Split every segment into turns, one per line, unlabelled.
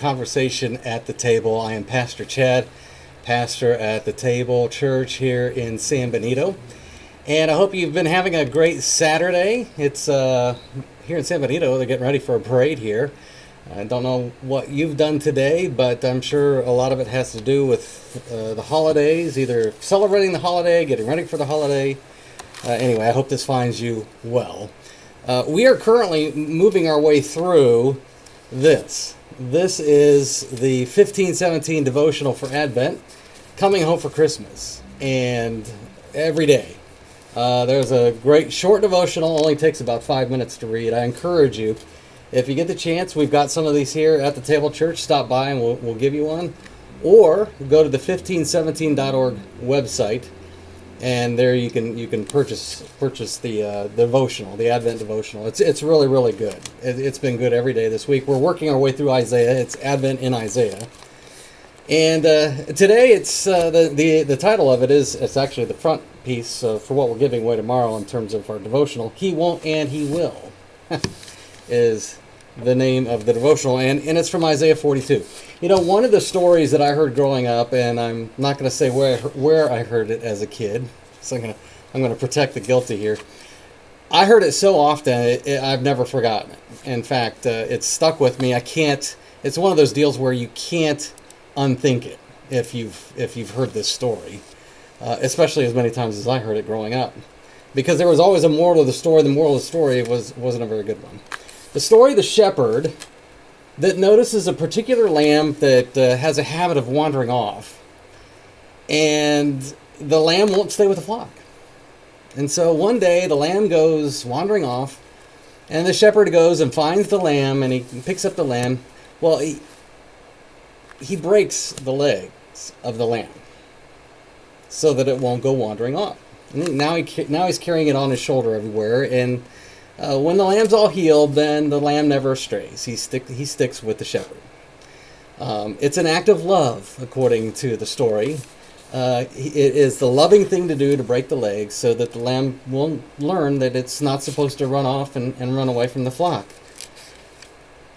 Conversation at the Table. I am Pastor Chad, pastor at the Table Church here in San Benito. And I hope you've been having a great Saturday. It's here in San Benito, they're getting ready for a parade here. I don't know what you've done today, but I'm sure a lot of it has to do with the holidays, either celebrating the holiday, getting ready for the holiday. Anyway, I hope this finds you well. We are currently moving our way through this. This is the 1517 devotional for Advent, coming home for Christmas, and every day. There's a great short devotional, only takes about 5 minutes to read. I encourage you, if you get the chance, we've got some of these here at the Table Church. Stop by and we'll give you one. Or go to the 1517.org website, and there you can purchase the devotional, the Advent devotional. It's really, really good. It's been good every day this week. We're working our way through Isaiah. It's Advent in Isaiah. And today, it's the title of it is, it's actually the front piece for what we're giving away tomorrow in terms of our devotional. He Won't and He Will is the name of the devotional, and it's from Isaiah 42. You know, one of the stories that I heard growing up, and I'm not going to say where I heard it as a kid, so I'm going to protect the guilty here. I heard it so often, I've never forgotten it. In fact, it's stuck with me. It's one of those deals where you can't unthink it if you've heard this story, especially as many times as I heard it growing up, because there was always a moral of the story. The moral of the story wasn't a very good one. The story of the shepherd that notices a particular lamb that has a habit of wandering off, and the lamb won't stay with the flock. And so one day the lamb goes wandering off, and the shepherd goes and finds the lamb, and he picks up the lamb. Well, he breaks the legs of the lamb so that it won't go wandering off. And now he's carrying it on his shoulder everywhere, and when the lamb's all healed, then the lamb never strays. He sticks with the shepherd. It's an act of love, according to the story. It is the loving thing to do to break the legs so that the lamb will learn that it's not supposed to run off and run away from the flock.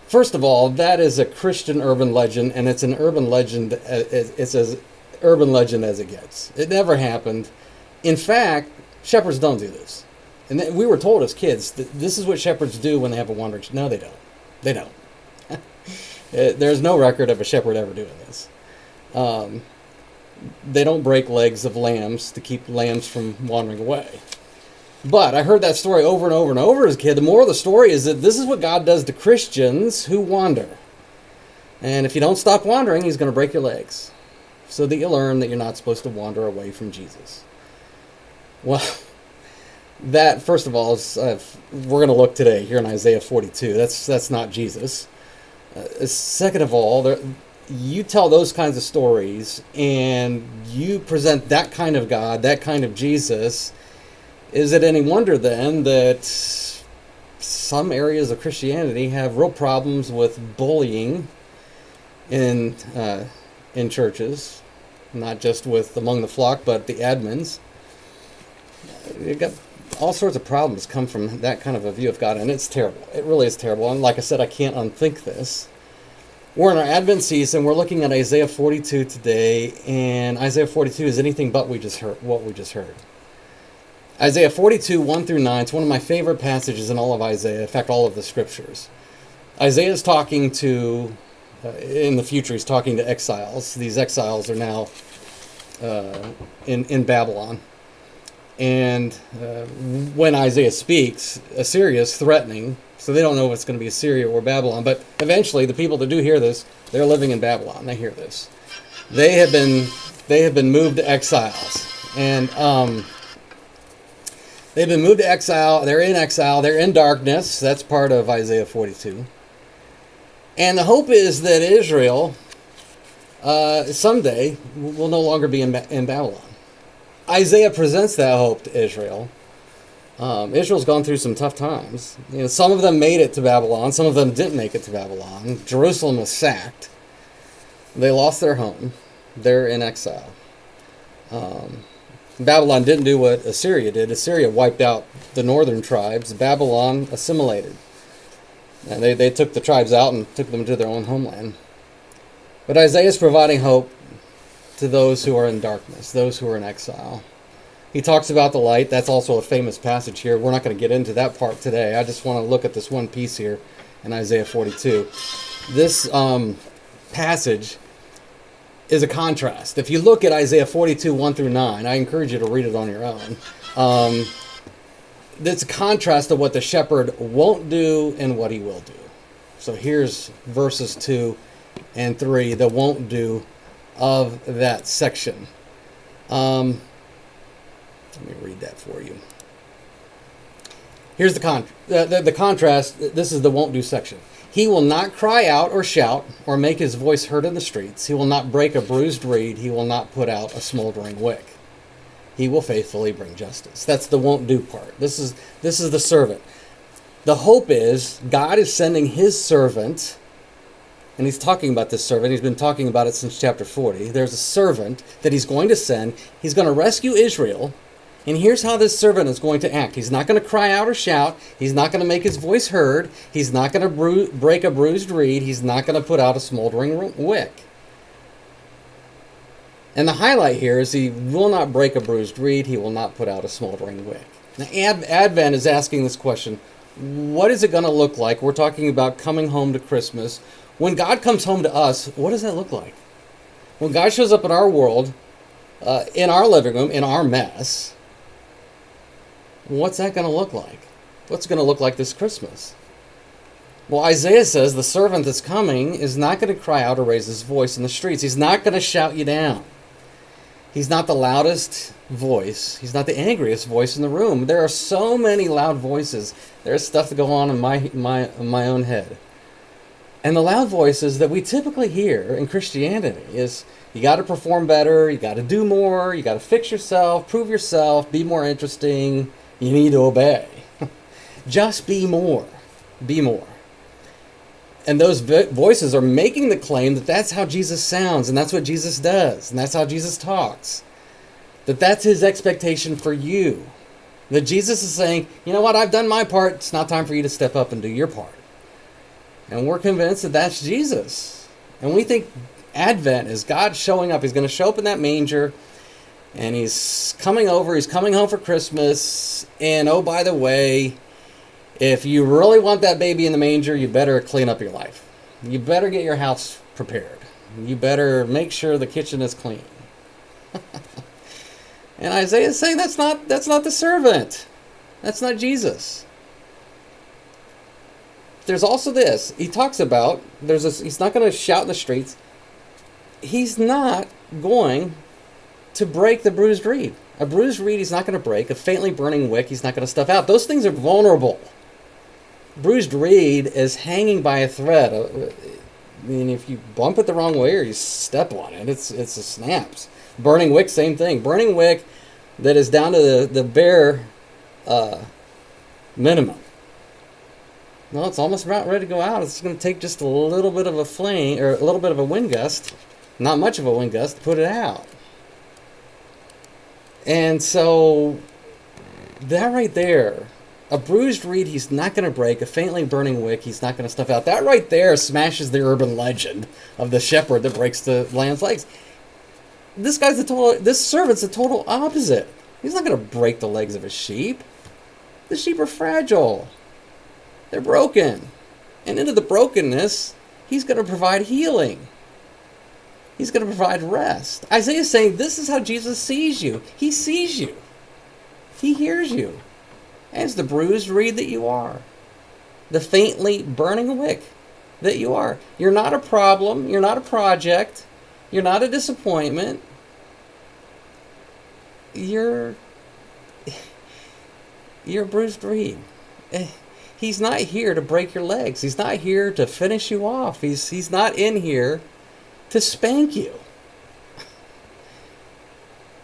First of all, that is a Christian urban legend, and it's an urban legend. It's as urban legend as it gets. It never happened. In fact, shepherds don't do this. And we were told as kids that this is what shepherds do when they have a wandering. No, they don't. They don't. There's no record of a shepherd ever doing this. They don't break legs of lambs to keep lambs from wandering away. But I heard that story over and over and over as a kid. The moral of the story is that this is what God does to Christians who wander. And if you don't stop wandering, He's going to break your legs, so that you learn that you're not supposed to wander away from Jesus. Well, that, first of all, is, we're going to look today here in Isaiah 42. That's not Jesus. Second of all, you tell those kinds of stories and you present that kind of God, that kind of Jesus. Is it any wonder then that some areas of Christianity have real problems with bullying in churches, not just among the flock, but the admins? You've got all sorts of problems come from that kind of a view of God, and it's terrible. It really is terrible. And like I said, I can't unthink this. We're in our Advent season. We're looking at Isaiah 42 today, and Isaiah 42 is anything but what we just heard. Isaiah 42, 1 through 9, it's one of my favorite passages in all of Isaiah, in fact, all of the scriptures. Isaiah is talking to, in the future, he's talking to exiles. These exiles are now in Babylon. And when Isaiah speaks, Assyria is threatening, so they don't know if it's going to be Assyria or Babylon. But eventually, the people that do hear this, they're living in Babylon. They hear this. They have been moved to exiles, and they've been moved to exile. They're in exile. They're in darkness. That's part of Isaiah 42. And the hope is that Israel someday will no longer be in Babylon. Isaiah presents that hope to Israel. Israel's gone through some tough times. You know, some of them made it to Babylon. Some of them didn't make it to Babylon. Jerusalem was sacked. They lost their home. They're in exile. Babylon didn't do what Assyria did. Assyria wiped out the northern tribes. Babylon assimilated. And they took the tribes out and took them to their own homeland. But Isaiah is providing hope to those who are in darkness, those who are in exile. He talks about the light. That's also a famous passage here. We're not going to get into that part today. I just want to look at this one piece here in Isaiah 42. This passage is a contrast. If you look at Isaiah 42, 1 through 9, I encourage you to read it on your own. It's a contrast of what the shepherd won't do and what he will do. So here's verses 2 and 3, the won't do of that section. Let me read that for you. Here's the contrast. This is the won't do section. He will not cry out or shout or make his voice heard in the streets. He will not break a bruised reed. He will not put out a smoldering wick. He will faithfully bring justice. That's the won't do part. This is the servant. The hope is God is sending his servant, and he's talking about this servant. He's been talking about it since chapter 40. There's a servant that he's going to send. He's going to rescue Israel. And here's how this servant is going to act. He's not going to cry out or shout. He's not going to make his voice heard. He's not going to break a bruised reed. He's not going to put out a smoldering wick. And the highlight here is he will not break a bruised reed. He will not put out a smoldering wick. Now, Advent is asking this question, what is it going to look like? We're talking about coming home to Christmas. When God comes home to us, what does that look like? When God shows up in our world, in our living room, in our mess, what's that going to look like? What's it going to look like this Christmas? Well, Isaiah says the servant that's coming is not going to cry out or raise his voice in the streets. He's not going to shout you down. He's not the loudest voice. He's not the angriest voice in the room. There are so many loud voices. There's stuff to go on in my own head. And the loud voices that we typically hear in Christianity is you got to perform better, you got to do more, you got to fix yourself, prove yourself, be more interesting. You need to obey. Just be more. Be more. And those voices are making the claim that that's how Jesus sounds, and that's what Jesus does, and that's how Jesus talks. That that's his expectation for you. That Jesus is saying, you know what, I've done my part, it's not time for you to step up and do your part. And we're convinced that that's Jesus. And we think Advent is God showing up. He's going to show up in that manger, and he's coming home for Christmas, and oh, by the way, if you really want that baby in the manger, you better clean up your life. You better get your house prepared. You better make sure the kitchen is clean. And Isaiah is saying that's not the servant. That's not Jesus. There's also this. He talks about he's not going to shout in the streets. He's not going to break the bruised reed. A bruised reed he's not going to break. A faintly burning wick he's not going to stuff out. Those things are vulnerable. Bruised reed is hanging by a thread. I mean, if you bump it the wrong way or you step on it, it's a snaps. Burning wick, same thing. Burning wick that is down to the bare minimum. Well, it's almost about ready to go out. It's going to take just a little bit of a flame, or a little bit of a wind gust, not much of a wind gust, to put it out. And so, that right there, a bruised reed he's not going to break, a faintly burning wick he's not going to stuff out. That right there smashes the urban legend of the shepherd that breaks the lamb's legs. This servant's the total opposite. He's not going to break the legs of his sheep. The sheep are fragile. They're broken. And into the brokenness, he's going to provide healing. He's going to provide rest. Isaiah is saying this is how Jesus sees you. He sees you. He hears you. As the bruised reed that you are. The faintly burning wick that you are. You're not a problem. You're not a project. You're not a disappointment. You're a bruised reed. He's not here to break your legs. He's not here to finish you off. He's not in here to spank you.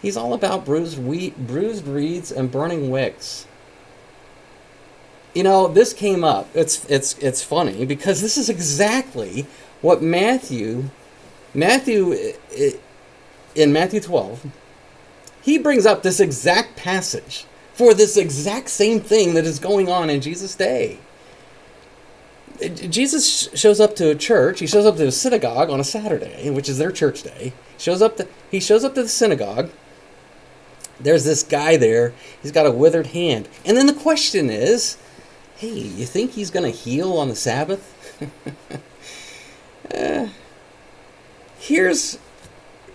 He's all about bruised reeds and burning wicks. You know, this came up. It's funny because this is exactly what Matthew in Matthew 12, he brings up this exact passage for this exact same thing that is going on in Jesus' day. Jesus shows up to a church. He shows up to a synagogue on a Saturday, which is their church day. He shows up to the synagogue. There's this guy there. He's got a withered hand. And then the question is, hey, you think he's going to heal on the Sabbath? Here's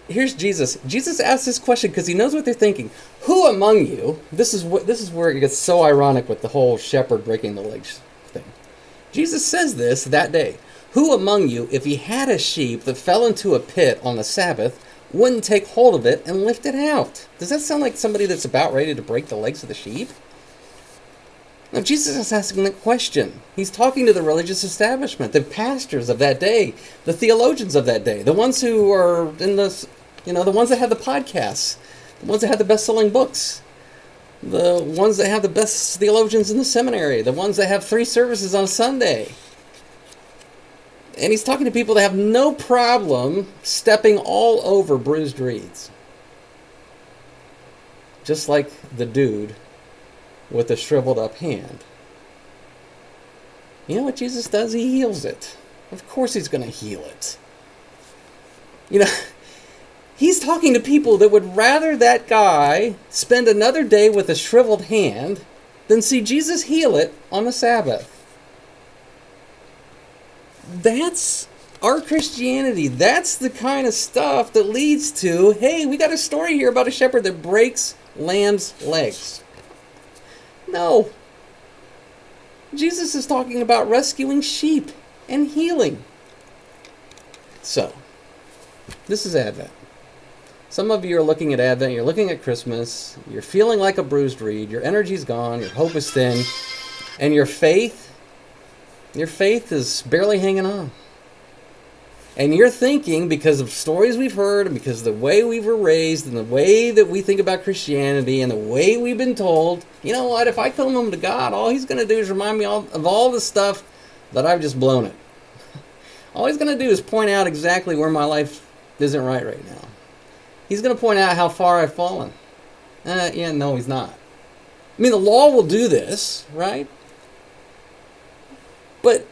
Jesus. Jesus asks this question because he knows what they're thinking. Who among you? This is where it gets so ironic with the whole shepherd breaking the legs thing. Jesus says this that day. Who among you, if he had a sheep that fell into a pit on the Sabbath, wouldn't take hold of it and lift it out? Does that sound like somebody that's about ready to break the legs of the sheep? Now, Jesus is asking that question. He's talking to the religious establishment, the pastors of that day, the theologians of that day, the ones who are in the ones that have the podcasts, the ones that have the best-selling books, the ones that have the best theologians in the seminary, the ones that have 3 services on Sunday. And he's talking to people that have no problem stepping all over bruised reeds. Just like the dude with a shriveled up hand. You know what Jesus does? He heals it. Of course he's going to heal it. He's talking to people that would rather that guy spend another day with a shriveled hand than see Jesus heal it on the Sabbath. That's our Christianity. That's the kind of stuff that leads to, hey, we got a story here about a shepherd that breaks lamb's legs. No. Jesus is talking about rescuing sheep and healing. So, this is Advent. Some of you are looking at Advent, you're looking at Christmas, you're feeling like a bruised reed, your energy's gone, your hope is thin, and your faith is barely hanging on. And you're thinking, because of stories we've heard, and because of the way we were raised, and the way that we think about Christianity, and the way we've been told, you know what, if I come home to God, all he's going to do is remind me of all the stuff that I've just blown it. All he's going to do is point out exactly where my life isn't right now. He's going to point out how far I've fallen. No, he's not. I mean, the law will do this, right? But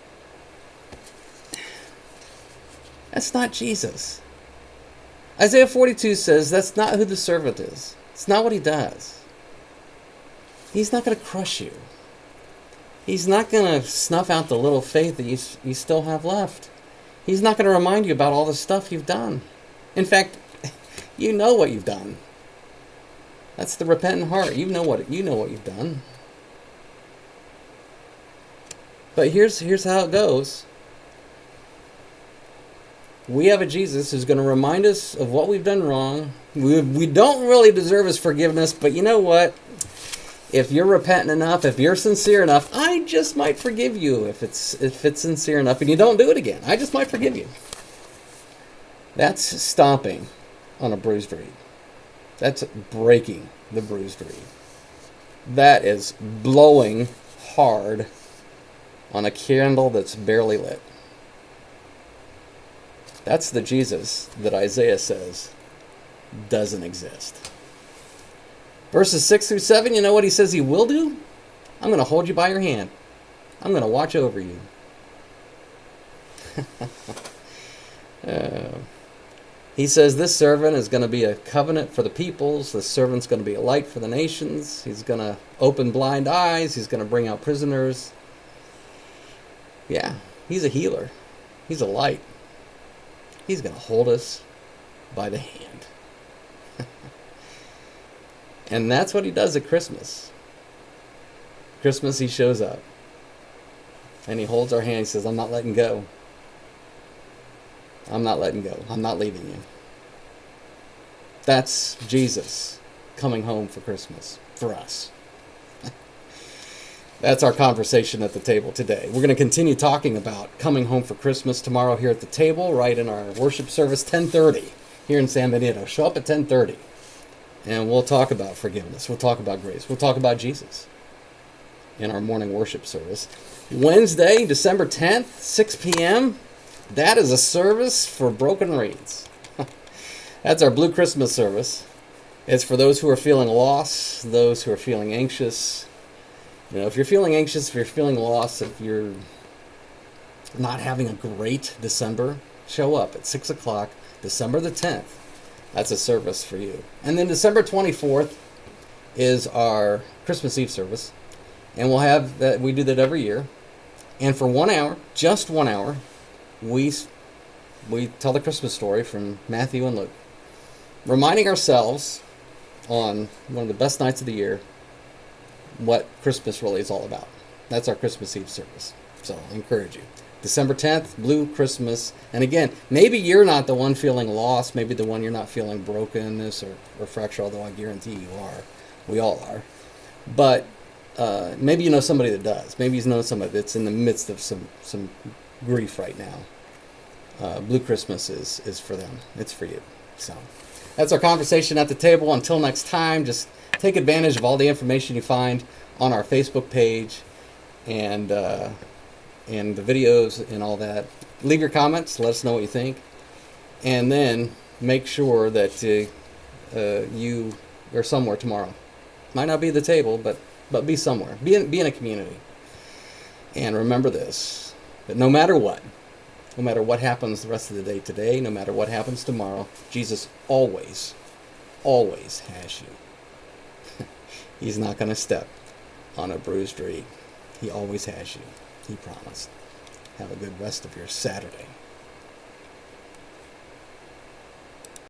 that's not Jesus. Isaiah 42 says that's not who the servant is. It's not what he does. He's not going to crush you. He's not going to snuff out the little faith that you still have left. He's not going to remind you about all the stuff you've done. In fact, you know what you've done. That's the repentant heart. You know what you've done. But here's how it goes. We have a Jesus who's going to remind us of what we've done wrong. We don't really deserve his forgiveness, but you know what? If you're repentant enough, if you're sincere enough, I just might forgive you if it's sincere enough and you don't do it again. I just might forgive you. That's stomping on a bruised reed. That's breaking the bruised reed. That is blowing hard on a candle that's barely lit. That's the Jesus that Isaiah says doesn't exist. Verses 6 through 7, you know what he says he will do? I'm going to hold you by your hand. I'm going to watch over you. He says this servant is going to be a covenant for the peoples. This servant's going to be a light for the nations. He's going to open blind eyes. He's going to bring out prisoners. Yeah, he's a healer. He's a light. He's going to hold us by the hand. And that's what he does at Christmas. Christmas, he shows up. And he holds our hand. He says, I'm not letting go. I'm not letting go. I'm not leaving you. That's Jesus coming home for Christmas for us. That's our conversation at the table today. We're going to continue talking about coming home for Christmas tomorrow here at the table, right in our worship service, 10:30 here in San Benito. Show up at 10:30, and we'll talk about forgiveness. We'll talk about grace. We'll talk about Jesus in our morning worship service. Wednesday, December 10th, 6 p.m., that is a service for broken reeds. That's our Blue Christmas service. It's for those who are feeling lost, those who are feeling anxious. You know, if you're feeling anxious, if you're feeling lost, if you're not having a great December, show up at 6 o'clock, December the 10th. That's a service for you. And then December 24th is our Christmas Eve service. And we'll have that, we do that every year. And for 1 hour, just 1 hour, we tell the Christmas story from Matthew and Luke, reminding ourselves on one of the best nights of the year what Christmas really is all about. That's our Christmas Eve service. So I encourage you. December 10th, Blue Christmas. And again, maybe you're not the one feeling lost. Maybe the one you're not feeling brokenness or fracture, although I guarantee you are. We all are. But maybe you know somebody that does. Maybe you know somebody that's in the midst of some grief right now. Blue Christmas is for them. It's for you. So that's our conversation at the table. Until next time, just take advantage of all the information you find on our Facebook page and the videos and all that. Leave your comments. Let us know what you think. And then make sure that you are somewhere tomorrow. Might not be the table, but be somewhere. Be in a community. And remember this, that no matter what happens the rest of the day today, no matter what happens tomorrow, Jesus always has you. He's not going to step on a bruised reed. He always has you. He promised. Have a good rest of your Saturday.